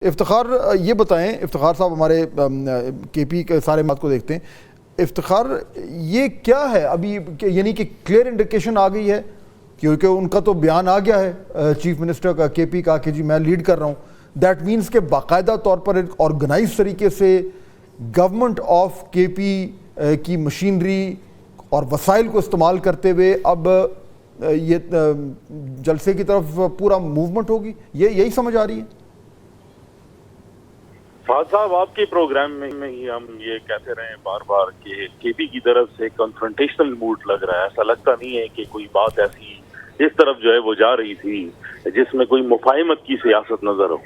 افتخار یہ بتائیں، افتخار صاحب ہمارے کے پی کے سارے بات کو دیکھتے ہیں، افتخار یہ کیا ہے ابھی، یعنی کہ کلیئر انڈیکیشن آ گئی ہے کیونکہ ان کا تو بیان آ گیا ہے چیف منسٹر کا کے پی کا کہ جی میں لیڈ کر رہا ہوں، دیٹ مینس کہ باقاعدہ طور پر ایک آرگنائز طریقے سے گورنمنٹ آف کے پی کی مشینری اور وسائل کو استعمال کرتے ہوئے اب یہ جلسے کی طرف پورا موومنٹ ہوگی، یہی سمجھ آ رہی ہے؟ فہد صاحب، آپ کے پروگرام میں ہی ہم یہ کہتے رہے ہیں بار بار کہ کے پی کی طرف سے کنفرنٹیشنل موڈ لگ رہا ہے. ایسا لگتا نہیں ہے کہ کوئی بات ایسی اس طرف جو ہے وہ جا رہی تھی جس میں کوئی مفاہمت کی سیاست نظر ہو.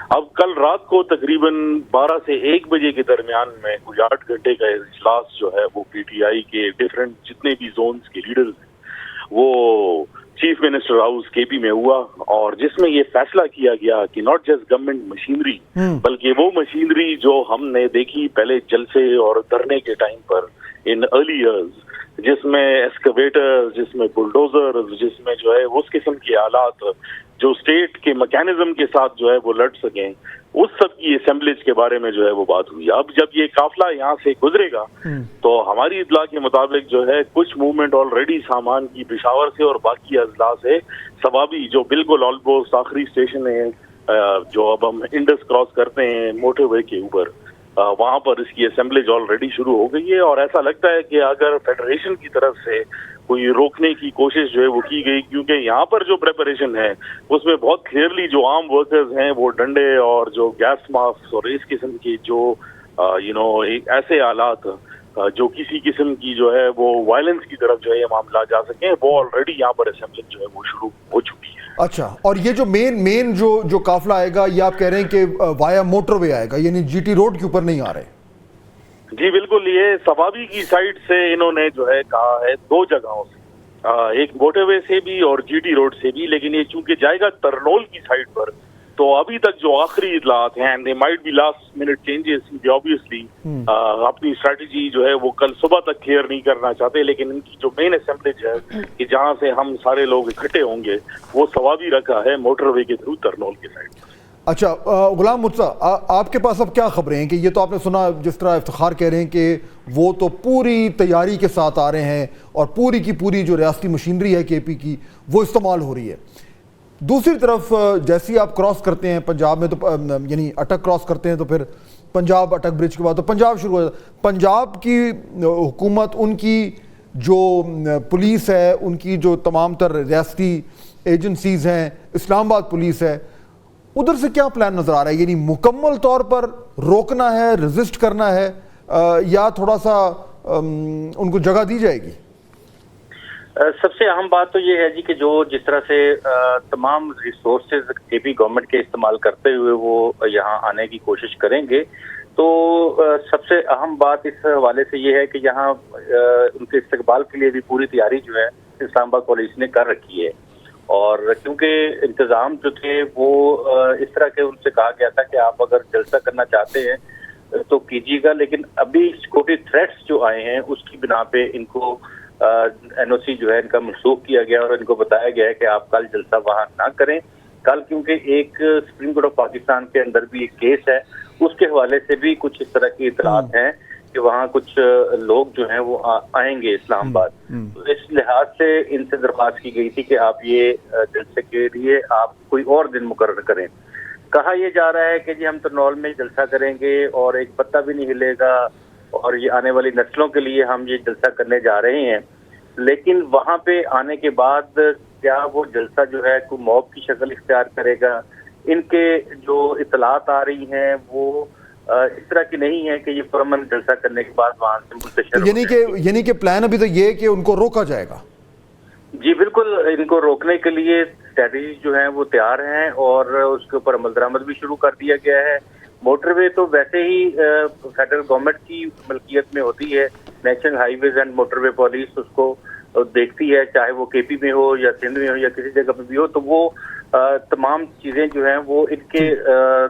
اب کل رات کو تقریباً 12 سے 1 بجے کے درمیان میں کچھ 8 گھنٹے کا اجلاس جو ہے وہ پی ٹی آئی کے ڈفرینٹ جتنے بھی زونز کے لیڈرز ہیں وہ چیف منسٹر ہاؤس کے پی میں ہوا، اور جس میں یہ فیصلہ کیا گیا کہ ناٹ جسٹ گورنمنٹ مشینری بلکہ وہ مشینری جو ہم نے دیکھی پہلے جلسے اور دھرنے کے time per in early years, جس میں ایکسکیویٹر، جس میں بلڈوزر، جس میں جو ہے اس قسم کے آلات جو اسٹیٹ کے میکینزم کے ساتھ جو ہے وہ لڑ سکیں، اس سب کی اسمبلیج کے بارے میں جو ہے وہ بات ہوئی. اب جب یہ قافلہ یہاں سے گزرے گا تو ہماری اطلاع کے مطابق جو ہے کچھ موومنٹ آلریڈی سامان کی پشاور سے اور باقی اضلاع سے سوابی جو بالکل آلموسٹ آخری اسٹیشن ہے جو اب ہم انڈس کراس کرتے ہیں موٹر وے کے اوپر، وہاں پر اس کی اسمبلیج آلریڈی شروع ہو گئی ہے. اور ایسا لگتا ہے کہ اگر فیڈریشن کی طرف سے کوئی روکنے کی کوشش جو ہے وہ کی گئی، کیونکہ یہاں پر جو پریپریشن ہے اس میں بہت کلیئرلی جو عام ورکرز ہیں وہ ڈنڈے اور جو گیس ماسک اور اس قسم کی جو ایسے آلات جو کسی قسم کی جو ہے وہ وائلنس کی طرف جو ہے یہ معاملہ جا سکیں، وہ آلریڈی یہاں پر اسمبلی جو ہے وہ شروع ہو چکی ہے. اچھا، اور یہ جو مین جو قافلہ آئے گا یہ آپ کہہ رہے ہیں کہ وایا موٹر وے آئے گا، یعنی جی ٹی روڈ کے اوپر نہیں آ رہے؟ جی بالکل، یہ سوابی کی سائڈ سے انہوں نے جو ہے کہا ہے 2 جگہوں سے، ایک موٹر وے سے بھی اور جی ٹی روڈ سے بھی، لیکن یہ چونکہ جائے گا ترنول کی سائڈ پر تو ابھی تک جو آخری اطلاعات ہیں they might be last minute changes, کیونکہ آبویسلی اپنی اسٹریٹجی جو ہے وہ کل صبح تک کلیئر نہیں کرنا چاہتے، لیکن ان کی جو مین اسمبلیج ہے کہ جہاں سے ہم سارے لوگ اکٹھے ہوں گے وہ سوابی رکھا ہے موٹر وے کے تھرو ترنول کے سائڈ پر. اچھا غلام مرتضیٰ، آپ کے پاس اب کیا خبریں ہیں کہ یہ تو آپ نے سنا جس طرح افتخار کہہ رہے ہیں کہ وہ تو پوری تیاری کے ساتھ آ رہے ہیں اور پوری کی پوری جو ریاستی مشینری ہے کے پی کی وہ استعمال ہو رہی ہے. دوسری طرف جیسے آپ کراس کرتے ہیں پنجاب میں تو یعنی اٹک کراس کرتے ہیں تو پھر پنجاب اٹک برج کے بعد تو پنجاب شروع ہو جاتا ہے. پنجاب کی حکومت، ان کی جو پولیس ہے، ان کی جو تمام تر ریاستی ایجنسیز ہیں، اسلام آباد پولیس ہے، ادھر سے کیا پلان نظر آ رہا ہے؟ یعنی مکمل طور پر روکنا ہے، ریزسٹ کرنا ہے، یا تھوڑا سا ان کو جگہ دی جائے گی؟ سب سے اہم بات تو یہ ہے جی کہ جو جس طرح سے تمام ریسورسز کے پی گورنمنٹ کے استعمال کرتے ہوئے وہ یہاں آنے کی کوشش کریں گے، تو سب سے اہم بات اس حوالے سے یہ ہے کہ یہاں ان کے استقبال کے لیے بھی پوری تیاری جو ہے اسلام آباد پولیس نے کر رکھی ہے. اور کیونکہ انتظام جو تھے وہ اس طرح کے ان سے کہا گیا تھا کہ آپ اگر جلسہ کرنا چاہتے ہیں تو کیجیے گا، لیکن ابھی سیکورٹی تھریٹس جو آئے ہیں اس کی بنا پہ ان کو این او سی جو ہے ان کا منسوخ کیا گیا اور ان کو بتایا گیا ہے کہ آپ کل جلسہ وہاں نہ کریں. کل کیونکہ ایک سپریم کورٹ آف پاکستان کے اندر بھی ایک کیس ہے، اس کے حوالے سے بھی کچھ اس طرح کی اطلاعات ہیں کہ وہاں کچھ لوگ جو ہیں وہ آئیں گے اسلام آباد. تو اس لحاظ سے ان سے درخواست کی گئی تھی کہ آپ یہ جلسے کے لیے آپ کوئی اور دن مقرر کریں. کہا یہ جا رہا ہے کہ جی ہم ترنول میں جلسہ کریں گے اور ایک پتہ بھی نہیں ہلے گا اور یہ آنے والی نسلوں کے لیے ہم یہ جلسہ کرنے جا رہے ہیں، لیکن وہاں پہ آنے کے بعد کیا وہ جلسہ جو ہے کوئی موب کی شکل اختیار کرے گا؟ ان کے جو اطلاعات آ رہی ہیں وہ اس طرح کی نہیں ہے کہ یہ پرامن جلسہ کرنے کے بعد وہاں سے منتشر یعنی کہ پلان ابھی تو یہ ہے کہ ان کو روکا جائے گا. جی بالکل، ان کو روکنے کے لیے اسٹریٹجی جو ہیں وہ تیار ہیں اور اس کے اوپر عمل درآمد بھی شروع کر دیا گیا ہے. موٹر وے تو ویسے ہی فیڈرل گورنمنٹ کی ملکیت میں ہوتی ہے، national high ways and motor way police اس کو دیکھتی ہے، چاہے وہ کے پی میں ہو یا سندھ میں ہو یا کسی جگہ پہ بھی ہو، تو وہ تمام چیزیں جو ہیں وہ ان کے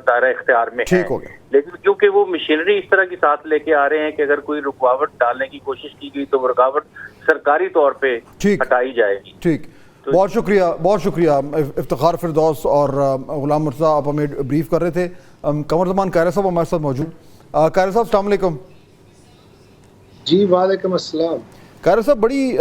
دائرہ اختیار میں ہیں. لیکن کیونکہ وہ مشینری اس طرح کی ساتھ لے کے آ رہے ہیں کہ اگر کوئی رکاوٹ ڈالنے کی کوشش کی گئی تو وہ رکاوٹ سرکاری طور پہ ہٹائی جائے گی. ٹھیک. بہت شکریہ افتخار فردوس اور غلام مرتضیٰ، آپ ہمیں بریف کر رہے تھے. قمر زمان قاہرہ صاحب ہمارے ساتھ موجود. قاہرہ صاحب السلام علیکم. جی وعلیکم السلام. قاہرہ صاحب، بڑی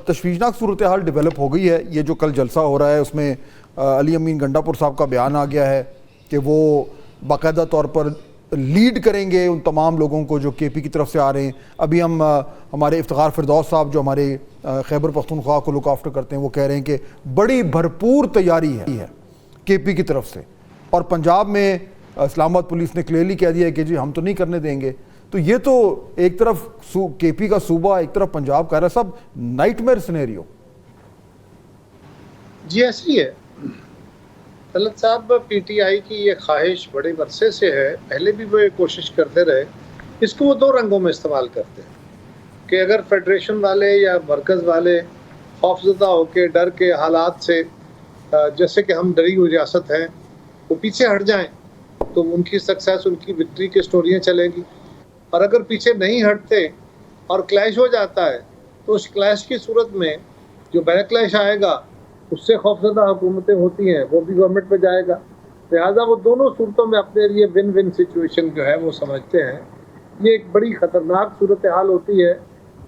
تشویشناک صورتحال ڈیولپ ہو گئی ہے. یہ جو کل جلسہ ہو رہا ہے اس میں علی امین گنڈا پور صاحب کا بیان آ گیا ہے کہ وہ باقاعدہ طور پر لیڈ کریں گے ان تمام لوگوں کو جو کے پی کی طرف سے آ رہے ہیں. ابھی ہم ہمارے افتخار فردوس صاحب جو ہمارے خیبر پختونخوا کو لک آفٹر کرتے ہیں وہ کہہ رہے ہیں کہ بڑی بھرپور تیاری ہے کے پی کی طرف سے، اور پنجاب میں اسلام آباد پولیس نے کلیئرلی کہہ دیا ہے کہ جی ہم تو نہیں کرنے دیں گے. تو یہ تو ایک طرف کے پی کا صوبہ، ایک طرف پنجاب. قاہرہ صاحب، نائٹ میئر سینیریو. جی ایسے ہی ہے طلعت صاحب. پی ٹی آئی کی یہ خواہش بڑے عرصے سے ہے، پہلے بھی وہ کوشش کرتے رہے. اس کو وہ دو رنگوں میں استعمال کرتے ہیں کہ اگر فیڈریشن والے یا مرکز والے خوفزدہ ہو کے ڈر کے حالات سے، جیسے کہ ہم ڈری ہوئی ریاست ہیں، وہ پیچھے ہٹ جائیں تو ان کی سکسیس، ان کی وکٹری کی سٹوریاں چلیں گی. اور اگر پیچھے نہیں ہٹتے اور کلیش ہو جاتا ہے تو اس کلیش کی صورت میں جو بیک کلیش آئے گا اس سے خوفزدہ حکومتیں ہوتی ہیں وہ بھی گورنمنٹ پہ جائے گا. لہٰذا وہ دونوں صورتوں میں اپنے لیے ون ون سچویشن جو ہے وہ سمجھتے ہیں. یہ ایک بڑی خطرناک صورتحال ہوتی ہے،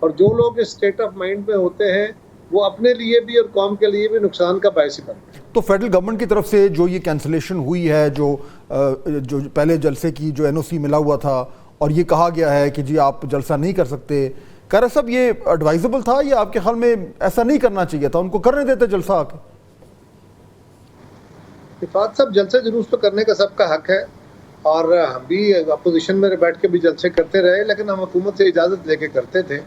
اور جو لوگ اس اسٹیٹ آف مائنڈ میں ہوتے ہیں وہ اپنے لیے بھی اور قوم کے لیے بھی نقصان کا باعث بنتے ہیں. تو فیڈرل گورنمنٹ کی طرف سے جو یہ کینسلیشن ہوئی ہے، جو پہلے جلسے کی جو این او سی ملا ہوا تھا اور یہ کہا گیا ہے کہ جی آپ جلسہ نہیں کر سکتے، قاہرہ صاحب یہ ایڈوائزبل تھا یا آپ کے خیال میں ایسا نہیں کرنا چاہیے تھا؟ ان کو کرنے دیتے جلسہ آ کے. رفعت صاحب، جلسے جلوس تو کرنے کا سب کا حق ہے، اور ہم بھی اپوزیشن میں بیٹھ کے بھی جلسے کرتے رہے، لیکن ہم حکومت سے اجازت لے کے کرتے تھے.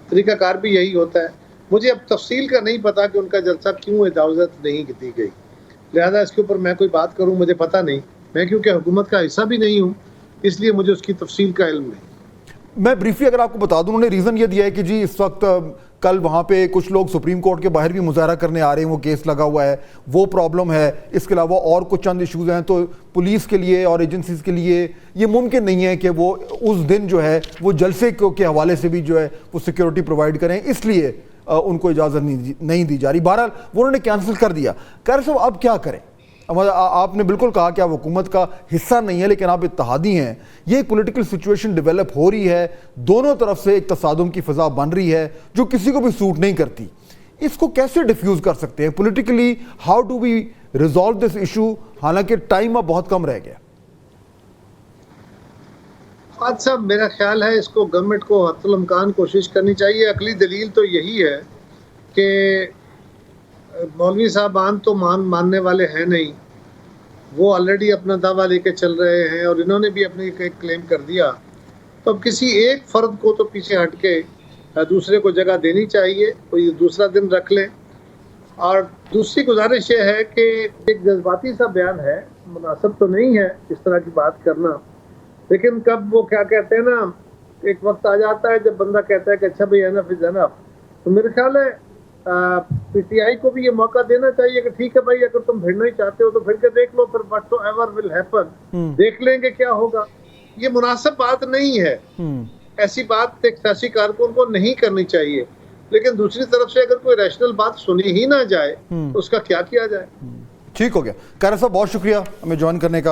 طریقہ کار بھی یہی ہوتا ہے. مجھے اب تفصیل کا نہیں پتا کہ ان کا جلسہ کیوں اجازت نہیں دی گئی، لہذا اس کے اوپر میں کوئی بات کروں مجھے پتہ نہیں. میں کیونکہ حکومت کا حصہ بھی نہیں ہوں اس لیے مجھے اس کی تفصیل کا علم نہیں. میں بریفلی اگر آپ کو بتا دوں، انہوں نے ریزن یہ دیا ہے کہ جی اس وقت کل وہاں پہ کچھ لوگ سپریم کورٹ کے باہر بھی مظاہرہ کرنے آ رہے ہیں، وہ کیس لگا ہوا ہے، وہ پرابلم ہے. اس کے علاوہ اور کچھ چند ایشوز ہیں. تو پولیس کے لیے اور ایجنسیز کے لیے یہ ممکن نہیں ہے کہ وہ اس دن جو ہے وہ جلسے کے حوالے سے بھی جو ہے وہ سیکیورٹی پرووائڈ کریں، اس لیے ان کو اجازت نہیں دی جا رہی. بہرحال وہ انہوں نے کینسل کر دیا. قاہرہ صاحب، اب کیا کریں؟ آپ نے بالکل کہا کہ آپ حکومت کا حصہ نہیں ہے لیکن آپ اتحادی ہیں. یہ ایک پولیٹیکل سچویشن ڈیولپ ہو رہی ہے، دونوں طرف سے ایک تصادم کی فضا بن رہی ہے جو کسی کو بھی سوٹ نہیں کرتی. اس کو کیسے ڈیفیوز کر سکتے ہیں politically? How do we resolve this issue, حالانکہ ٹائم اب بہت کم رہ گیا؟ فہد صاحب، میرا خیال ہے اس کو گورنمنٹ کو حتی الامکان کوشش کرنی چاہیے. عقلی دلیل تو یہی ہے کہ مولوی صاحبان تو ماننے والے ہیں نہیں، وہ آلریڈی اپنا دعویٰ لے کے چل رہے ہیں اور انہوں نے بھی اپنی ایک کلیم کر دیا. تو اب کسی ایک فرد کو تو پیچھے ہٹ کے دوسرے کو جگہ دینی چاہیے، کوئی دوسرا دن رکھ لیں. اور دوسری گزارش یہ ہے کہ ایک جذباتی سا بیان ہے، مناسب تو نہیں ہے اس طرح کی بات کرنا، لیکن کب وہ کیا کہتے ہیں نا، ایک وقت آ جاتا ہے جب بندہ کہتا ہے کہ اچھا بھائی انف از انف. تو میرے خیال ہے پی ٹی آئی کو بھی یہ موقع دینا چاہیے کہ ٹھیک ہے بھائی، اگر تم بھیڑنا ہی چاہتے ہو تو پھر کے دیکھ لو، پھر وٹ ایور ول ہیپن، دیکھ لیں گے کیا ہوگا. یہ مناسب بات نہیں ہے، ایسی بات ایک سیاسی کارکن کو نہیں کرنی چاہیے. لیکن دوسری طرف سے اگر کوئی ریشنل بات سنی ہی نہ جائے تو اس کا کیا کیا جائے. ٹھیک ہو گیا. قاہرہ صاحب، بہت شکریہ ہمیں جوائن کرنے کا.